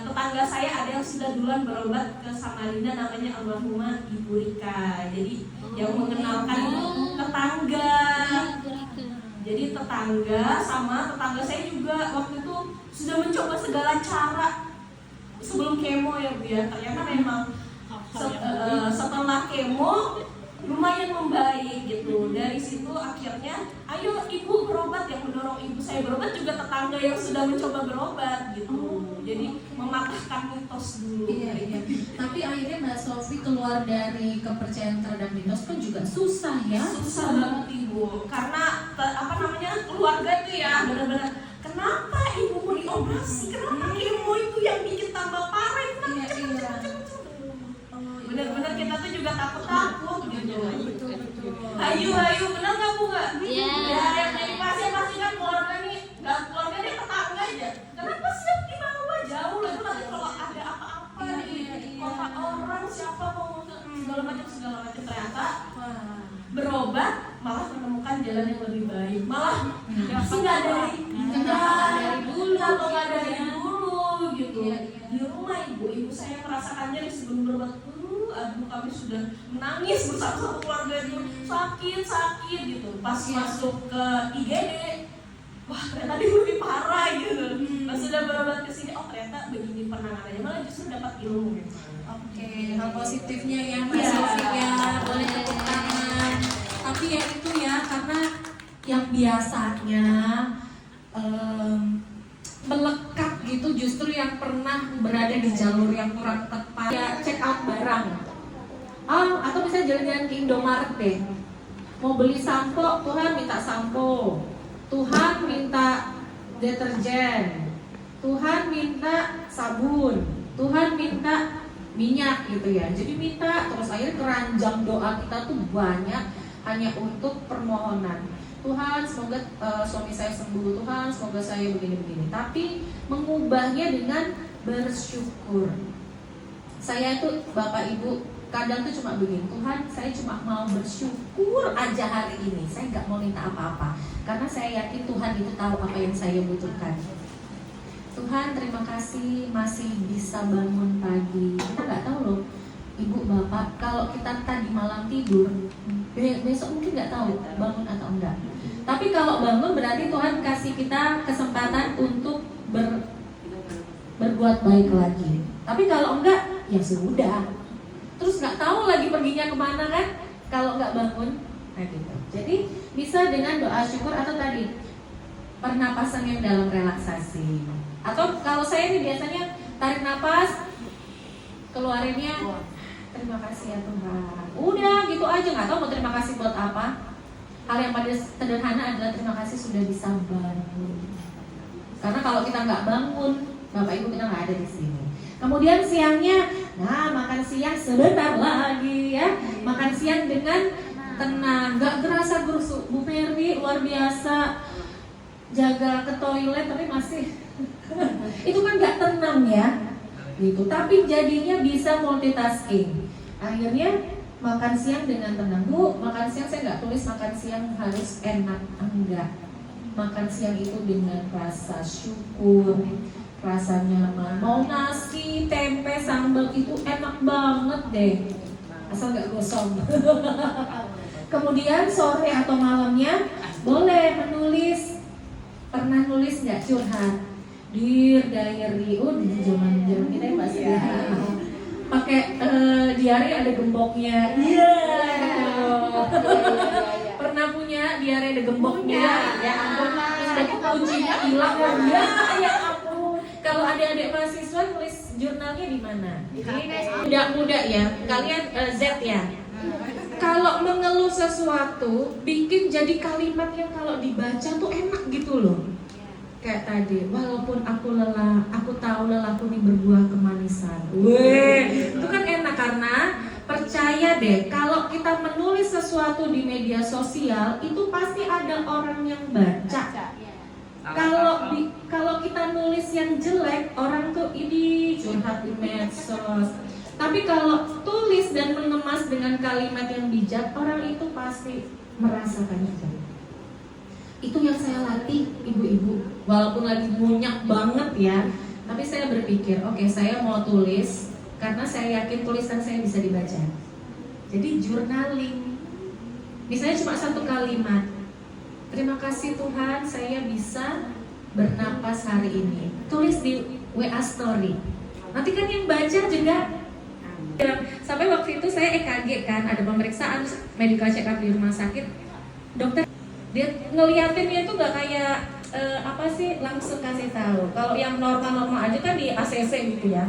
tetangga saya ada yang sudah duluan berobat ke Samarinda, namanya almarhumah Ibu Rika. Jadi yang mengenalkan itu tetangga. Jadi tetangga sama tetangga saya juga waktu itu sudah mencoba segala cara sebelum kemo ya Bu ya. Ternyata memang setelah kemo lumayan membaik gitu. Dari situ akhirnya ayo ibu berobat, yang mendorong ibu saya berobat juga tetangga yang sudah mencoba berobat gitu. Jadi mematahkan mitos dulu. Iya. Tapi akhirnya Mbak Sofi keluar dari kepercayaan terhadap mitos kan juga susah ya. Susah banget ibu, karena keluarga itu ya benar-benar kenapa ibu mau dioperasi, kenapa kemo itu yang bikin tambah parah, benar-benar kita tuh juga takut gitu. Hayu benar nggak Bu nggak? Iya. Ya yang jadi pasien pasti kan keluarga nih, nggak keluarga deh tetangga aja. Kenapa sih di bawah jauh lah itu, nanti kalau ada apa-apa di kota orang siapa mau segala macam ternyata berobat malah menemukan jalan yang lebih baik, malah nggak dari dulu atau nggak dari dulu gitu. Di rumah ibu saya merasakan nyeri sebelum berobat. Aduh kami sudah menangis bersama keluarga itu, sakit gitu. Pas masuk ke IGD, wah ternyata dia lebih parah gitu. Pas sudah berobat ke sini, oh ternyata begini penanganannya, malah justru dapat ilmu. Oke, hal positifnya ya Mbak Sofi ya, boleh tepuk tangan. Tapi ya itu ya, karena yang biasanya melekat gitu justru yang pernah berada di jalur yang kurang tepat. Ya check out barang. Atau misalnya jalan-jalan ke Indomaret deh. Mau beli sampo, Tuhan minta sampo. Tuhan minta deterjen. Tuhan minta sabun. Tuhan minta minyak gitu ya. Jadi minta terus akhirnya keranjang doa kita tuh banyak hanya untuk permohonan. Tuhan semoga suami saya sembuh, Tuhan semoga saya begini-begini. Tapi mengubahnya dengan bersyukur. Saya itu Bapak Ibu kadang tuh cuma begini, Tuhan saya cuma mau bersyukur aja hari ini. Saya nggak mau minta apa-apa karena saya yakin Tuhan itu tahu apa yang saya butuhkan. Tuhan terima kasih masih bisa bangun pagi. Kita nggak tahu loh Ibu Bapak, kalau kita tadi malam tidur besok mungkin nggak tahu bangun atau enggak. Tapi kalau bangun berarti Tuhan kasih kita kesempatan untuk berbuat baik lagi. Tapi kalau enggak, ya sudah. Terus nggak tahu lagi perginya kemana kan? Kalau nggak bangun, nah gitu. Jadi bisa dengan doa syukur atau tadi pernapasan yang dalam relaksasi. Atau kalau saya ini biasanya tarik napas, keluarinnya terima kasih ya Tuhan. Udah gitu aja, nggak tahu mau terima kasih buat apa. Hal yang paling sederhana adalah terima kasih sudah bisa bangun. Karena kalau kita nggak bangun, Bapak Ibu kita nggak ada di sini. Kemudian siangnya, makan siang sebentar lagi ya. Makan siang dengan tenang, nggak gerasa gerusuk. Bu Ferdi luar biasa jaga ke toilet tapi masih itu kan nggak tenang ya. Gitu. Tapi jadinya bisa multitasking. Akhirnya makan siang dengan tenang. Bu, makan siang saya nggak tulis makan siang harus enak, enggak. Makan siang itu dengan rasa syukur, rasa nyaman. Mau nasi, tempe, sambal itu enak banget deh, asal nggak gosong. Kemudian sore atau malamnya boleh menulis. Pernah nulis nggak curhat? Dear diary, di zaman kita ya Mbak pakai diary ada gemboknya. Iya. Pernah punya diary ada gemboknya? Ya ampun, terus kuncinya hilang ya ampun. Kalau adik-adik mahasiswa nulis jurnalnya di mana? Muda-muda ya, kalian Z ya. Kalau mengeluh sesuatu, bikin jadi kalimat yang kalau dibaca tuh enak gitu loh. Kayak tadi, walaupun aku lelah, aku tahu lelahku ini berbuah kemanisan. Weh, itu kan enak karena percaya deh, kalau kita menulis sesuatu di media sosial, itu pasti ada orang yang baca. Kalau kita nulis yang jelek, orang tuh ini curhat di medsos. Tapi kalau tulis dan mengemas dengan kalimat yang bijak, orang itu pasti merasakan itu. Itu yang saya latih ibu-ibu. Walaupun lagi munyak banget ya, Tapi saya berpikir, oke, saya mau tulis karena saya yakin tulisan saya bisa dibaca. Jadi journaling, misalnya cuma satu kalimat, terima kasih Tuhan saya bisa bernapas hari ini. Tulis di WA story. Nanti kan yang baca juga. Sampai waktu itu saya EKG kan, ada pemeriksaan medical check up di rumah sakit. Dokter dia ngeliatinnya itu nggak kayak apa sih, langsung kasih tahu. Kalau yang normal-normal aja kan di ACC gitu ya.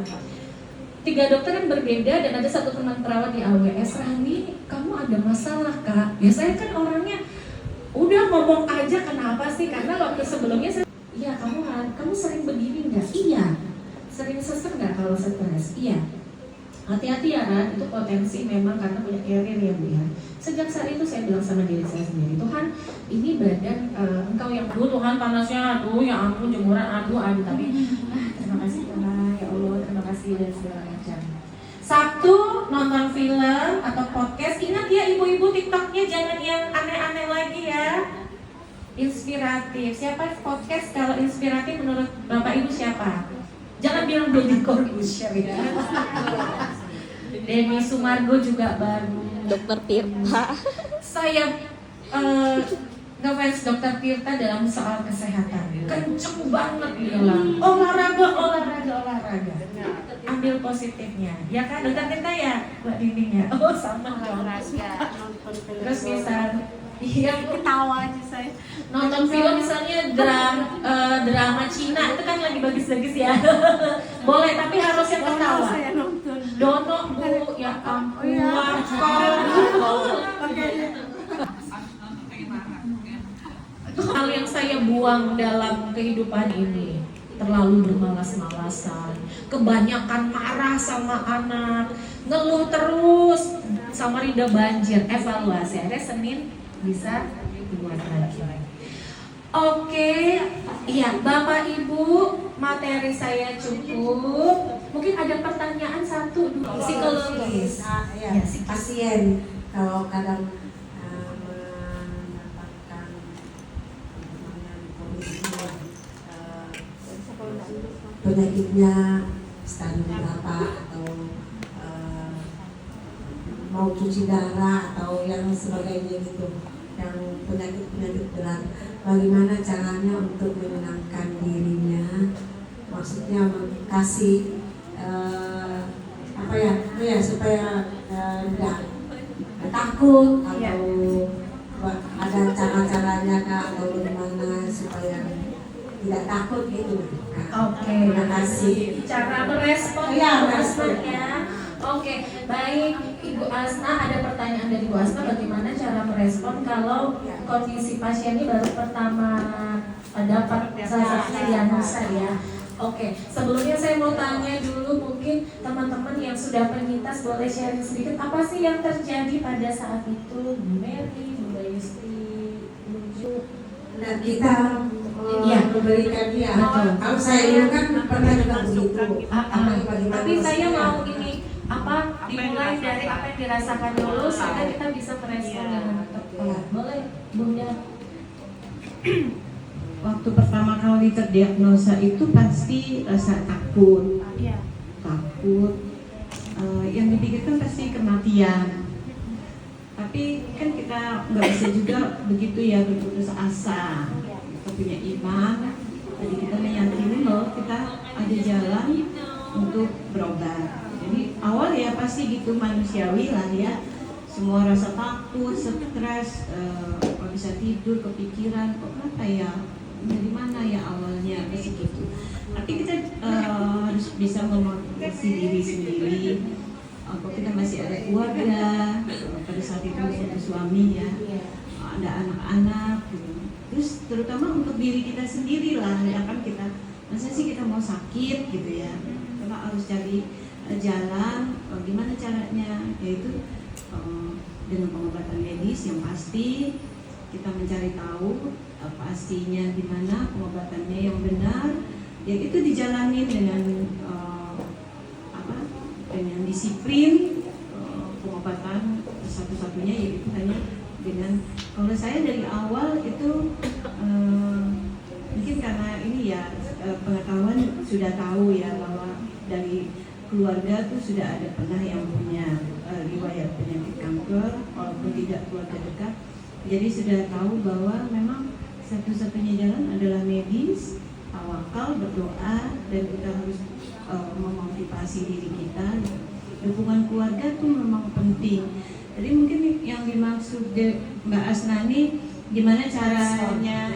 3 dokter yang berbeda dan ada satu teman perawat di AWS, Rani, kamu ada masalah kak? Ya saya kan orangnya udah ngomong aja, kenapa sih? Karena waktu sebelumnya saya, iya kamu sering begini nggak? Iya. Sering sesek nggak kalau stres? Iya. Hati-hati ya Ran, itu potensi memang karena punya carrier ya Bu ya. Sejak saat itu saya bilang sama diri saya sendiri, Tuhan ini badan engkau yang dulu, Tuhan panasnya aduh, ya ampun jemuran aduh, tapi terima kasih Tuhan, ya Allah terima kasih dan segala macam. Sabtu nonton film atau podcast, ingat ya ibu-ibu TikToknya jangan yang aneh-aneh lagi ya. Inspiratif, siapa podcast kalau inspiratif menurut Bapak Ibu siapa? Jangan bilang Deddy Corbuzier ya. Denny Sumargo juga baru. Dokter Tirta. Saya ngefans Dokter Tirta dalam soal kesehatan. Kenceng banget bilang. Olahraga. Ambil positifnya. Ya kan Dokter Tirta ya, Mbak Dinding ya. Oh sama olahraga. Terus misal yang Ketawanya saya. nonton film misalnya drama Cina itu kan lagi bagus-bagus ya. Boleh tapi harus yang ketawa. Saya nonton. Dono Bu, ya ampun. Itu hal yang saya buang dalam kehidupan ini. Terlalu bermalas-malasan, kebanyakan marah sama anak, ngeluh terus, sama Rida banjir. Evaluasi ada Senin bisa dibuat lagi. Oke, iya Bapak Ibu, materi saya cukup. Mungkin ada pertanyaan satu dulu. Psikologis. Ya, pasien kalau kadang mendapatkan penyakitnya stadium berapa atau mau cuci darah atau yang sebagainya gitu, yang penyakit berat, bagaimana caranya untuk menenangkan dirinya, maksudnya kasih supaya tidak takut atau ada cara-caranya kak atau bagaimana supaya tidak takut gitu. Oke, terima kasih. Cara merespon ya, ya. Oke, baik Ibu Asna, ada pertanyaan dari Ibu Asna, bagaimana cara merespon kalau kondisi pasien ini baru pertama dapat salah satu diagnosa ya. Oke, sebelumnya saya mau tanya dulu, mungkin teman-teman yang sudah penyintas boleh sharing sedikit apa sih yang terjadi pada saat itu, Bu Mary, Bu Yustri, Bu Ju. Nah, kita memberikan dia. Kalau saya ini kan pernah juga begitu. Tapi saya mau ini dimulai dari apa yang dirasakan dulu sehingga kita bisa merespon dengan tepat. Boleh, Bunda? Waktu pertama kali terdiagnosa itu pasti rasa takut, yang dipikirkan pasti kematian. Tapi kan kita nggak bisa juga begitu ya berputus asa. Kita punya iman, jadi kita meyakini bahwa kita ada jalan untuk berobat. Jadi awal ya pasti gitu manusiawi lah ya. Semua rasa takut, stres, nggak bisa tidur, kepikiran, kok apa ya? Dari mana ya awalnya pasti gitu. Tapi kita harus bisa memotivasi diri sendiri. Kok kita masih ada keluarga, pada saat itu suami ya, ada anak-anak gitu. Terus terutama untuk diri kita sendiri lah, ya kan kita masa sih kita mau sakit gitu ya. Kita harus cari jalan, gimana caranya, yaitu dengan pengobatan medis yang pasti. Kita mencari tahu pastinya di mana pengobatannya yang benar, yang itu dijalani dengan dengan disiplin. Pengobatan satu-satunya yaitu hanya dengan, kalau saya dari awal itu mungkin karena ini ya pengetahuan sudah tahu ya bahwa dari keluarga tuh sudah ada pernah yang punya riwayat penyakit kanker walaupun tidak keluarga dekat. Jadi sudah tahu bahwa memang satu-satunya jalan adalah medis, tawakal, berdoa, dan kita harus memotivasi diri kita. Dukungan keluarga tuh memang penting. Jadi mungkin yang dimaksud Mbak Asnani gimana caranya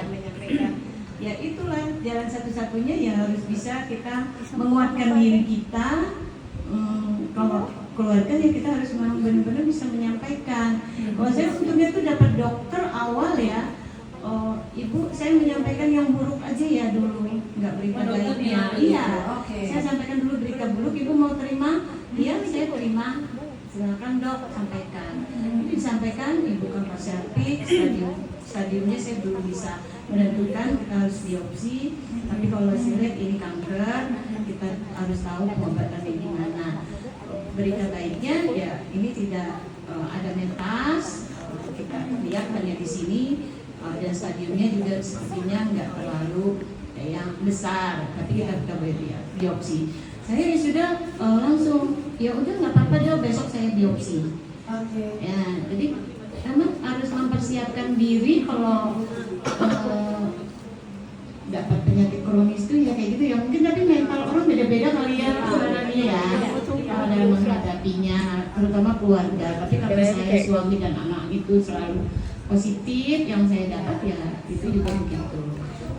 menyampaikan. Ya itulah jalan satu-satunya yang harus bisa kita menguatkan diri kita. Kalau keluarga ya kita harus memang benar-benar bisa menyampaikan. Kalau saya untungnya tuh dapat dokter awal ya. Ibu, saya menyampaikan yang buruk aja ya dulu, nggak berita baiknya. Iya, saya sampaikan dulu berita buruk. Ibu mau terima? Iya, saya terima. Silakan dok, sampaikan. Itu disampaikan, ibu kan positif, stadiumnya saya belum bisa menentukan, kita harus biopsi. Tapi kalau saya lihat ini kanker, kita harus tahu pengobatannya gimana. Berita baiknya ya ini tidak ada metas, kita lihat hanya di sini. Dan stadiumnya juga sepertinya nggak terlalu yang besar, tapi kita biopsi. Saya ya sudah langsung ya udah nggak apa-apa deh, besok saya biopsi. Ya, jadi memang harus mempersiapkan diri kalau dapat penyakit kronis itu ya kayak gitu ya. Mungkin tapi mental orang beda-beda kali ya ya dalam menghadapinya, terutama keluarga. Tapi kalau saya suami dan anak itu selalu positif, yang saya dapat ya itu juga begitu.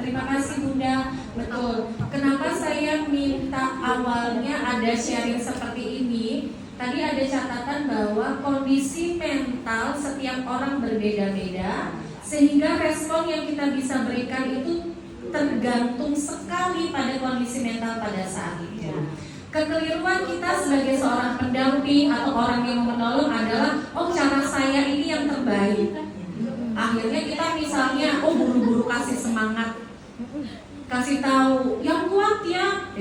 Terima kasih Bunda. Betul. Kenapa saya minta awalnya ada sharing seperti ini? Tadi ada catatan bahwa kondisi mental setiap orang berbeda-beda, sehingga respon yang kita bisa berikan itu tergantung sekali pada kondisi mental pada saat itu. Kekeliruan kita sebagai seorang pendamping atau orang yang menolong adalah, oh cara saya ini yang terbaik. Akhirnya kita misalnya, oh buru-buru kasih semangat, kasih tahu yang kuat ya,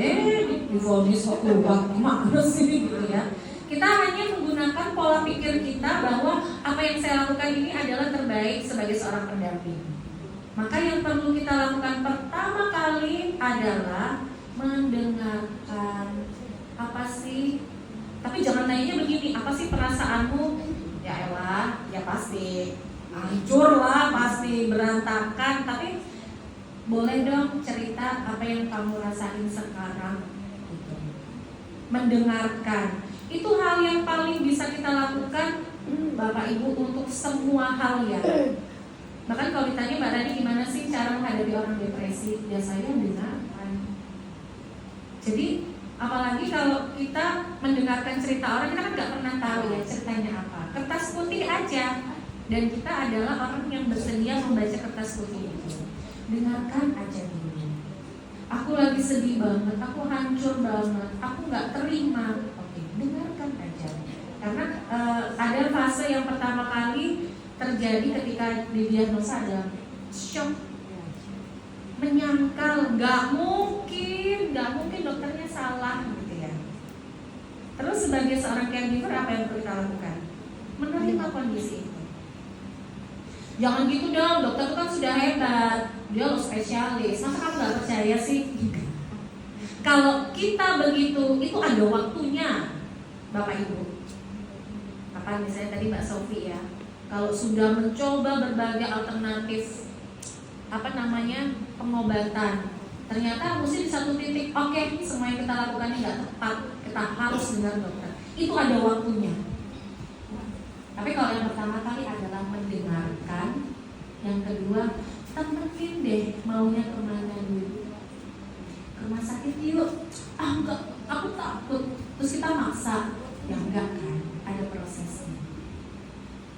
divonis kok kuat, gimana sih gitu ya. Kita hanya menggunakan pola pikir kita bahwa apa yang saya lakukan ini adalah terbaik sebagai seorang pendamping. Maka yang perlu kita lakukan pertama kali adalah mendengarkan. Apa sih? Tapi jangan nanya begini, apa sih perasaanmu? Ya elah, ya pasti hancur lah, pasti berantakan. Tapi boleh dong cerita apa yang kamu rasain sekarang gitu. Mendengarkan itu hal yang paling bisa kita lakukan Bapak Ibu untuk semua hal ya. Bahkan kalau ditanya Mbak Rani gimana sih cara menghadapi orang depresi, biasanya dengarkan. Jadi apalagi kalau kita mendengarkan cerita orang, kita kan nggak pernah tahu ya ceritanya apa. Kertas putih aja, dan kita adalah orang yang bersedia membaca kertas putih itu. Dengarkan aja dulu. Aku lagi sedih banget, aku hancur banget, aku nggak terima. Oke, dengarkan aja. Karena ada fase yang pertama kali terjadi ketika didiagnosa ada shock, menyangkal, nggak mungkin dokternya salah gitu ya. Terus sebagai seorang caregiver apa yang perlu kita lakukan? Menerima kondisi itu. Jangan gitu dong, dokter itu kan sudah hebat, dia loh spesialis, masa kamu nggak percaya sih? Kalau kita begitu, itu ada waktunya, Bapak Ibu. Kapan misalnya tadi Mbak Sofi ya, kalau sudah mencoba berbagai alternatif pengobatan, ternyata mesti di satu titik, oke, semua yang kita lakukan ini nggak tepat, kita harus dengar dokter. Itu ada waktunya. Tapi kalau yang pertama kali adalah mendengarkan, yang kedua temenin deh maunya kemana dulu. Ke rumah sakit yuk, enggak, aku takut. Terus kita maksa, ya enggak kan, ada prosesnya.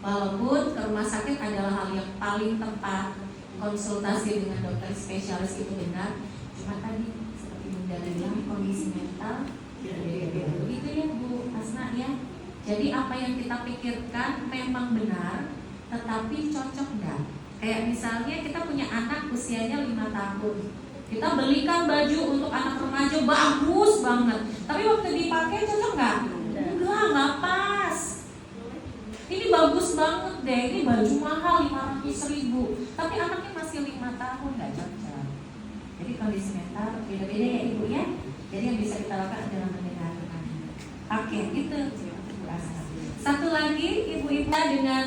Walaupun ke rumah sakit adalah hal yang paling tepat, konsultasi dengan dokter spesialis itu benar, cuma tadi seperti Bunda bilang kondisi mental begitu ya Bu Asna ya. Jadi apa yang kita pikirkan memang benar, tetapi cocok enggak? Kayak misalnya kita punya anak usianya 5 tahun, kita belikan baju untuk anak remaja bagus banget, tapi waktu dipakai cocok nggak? Nggak pas. Ini bagus banget deh, ini baju mahal 500.000, tapi anaknya masih 5 tahun, nggak cocok. mengikuti kondisi mental beda-beda ya Ibu ya. Jadi yang bisa kita lakukan adalah mendengarkan. Oke, itu Bu Asa. Satu lagi ibu-ibu dengan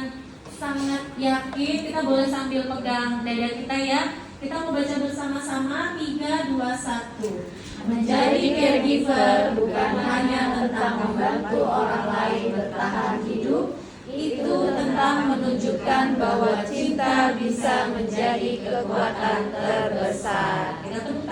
sangat yakin, kita boleh sambil pegang dada kita ya. Kita mau baca bersama-sama 3, 2, 1. Menjadi caregiver bukan hanya tentang membantu orang lain bertahan hidup, itu tentang menunjukkan bahwa cinta bisa menjadi kekuatan terbesar. Kita tepuk